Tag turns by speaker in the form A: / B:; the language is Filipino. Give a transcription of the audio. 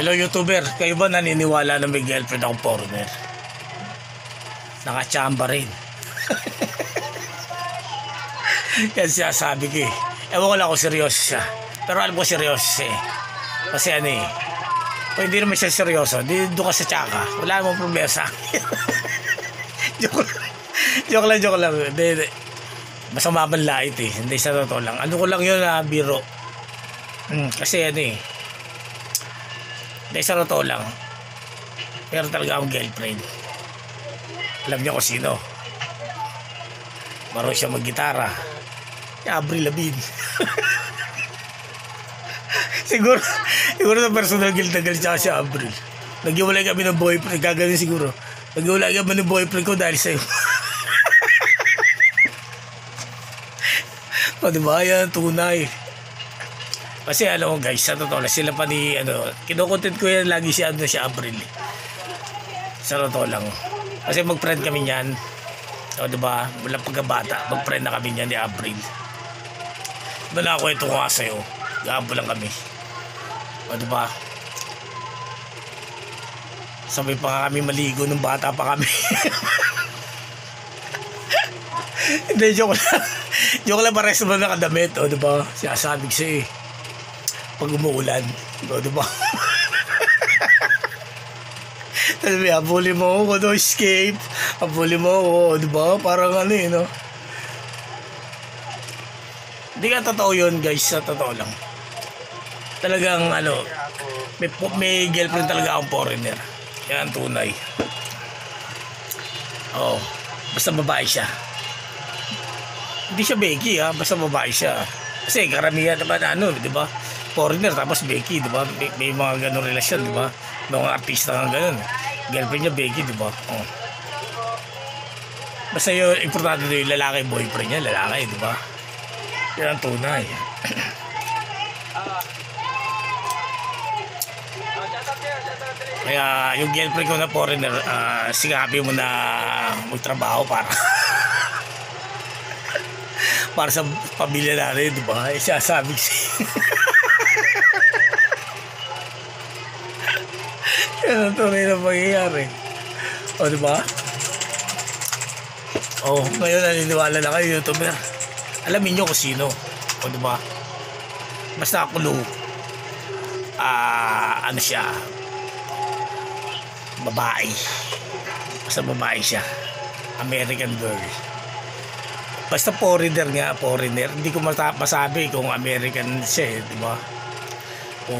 A: Hello YouTuber, kayo ba naniniwala na may girlfriend akong foreigner? Nakachamba rin. Yan siya sabi ko eh. Ewan ko lang kung seryoso siya. Pero alam ko seryoso siya eh. Kasi ano eh, kung hindi naman siya seryoso, doon ka sa tsaka. Wala namang problema sa akin. Joke lang. Basta mamanlait eh. Hindi sa totoo lang. Ano ko lang yun na biro. Kasi ano eh, dahil sa totoo lang, meron talaga akong girlfriend. Alam niyo kung sino. Marunong siya mag-gitara. Si Avril Lavigne. siguro sa personal guilt na galit siya si Avril. Naghiwalay kami ng boyfriend. Gagaling siguro. Naghiwalay kami ng boyfriend ko dahil sa'yo. O diba? Yan, tunay. Kasi alam mo guys, sa totoo lang, sila pa ni, kinukontent ko yan lagi si Avril. Sa totoo lang. Kasi mag-friend kami niyan. O diba, mula pagkabata, mag-friend na kami niyan ni Avril. Diba na ako ito ko nga sa'yo. Gabo lang kami. O diba, sabay pa nga kami maligo nung bata pa kami. Hindi, joke lang. Joke lang, pares naman nakadamit. O diba, sinasabi ko sa'yo eh, pag umuulan, diba? Sabi, habulin mo ako, no escape. Habulin mo ako, diba? Parang ano eh, no? Hindi ka totoo yun, guys. Sa totoo lang. Talagang, may girlfriend talaga akong foreigner. Yan ang tunay. Oo. Basta babae siya. Hindi siya Becky, ha? Basta babae siya. Kasi karamihan naman, diba? Foreigner tapos Becky, di ba? May mga ganong relasyon, di ba? Mga artista nga ganun. Girlfriend niya Becky, di ba? Oh. Basta yung importante na yung lalaki, boyfriend niya, lalaki, di ba? Yan ang tunay. Kaya yung girlfriend ko na foreigner, sinabi mo na magtrabaho para para sa pamilya natin, di ba? Siya sabi siya. Yan ang tunay na pangyayari. O diba? O ngayon naniniwala na kayo YouTuber. Alamin nyo kung sino. O diba? Basta clue. Ano siya? Babae. Basta babae siya. American girl. Basta foreigner nga, foreigner. Hindi ko masabi kung American siya, diba? O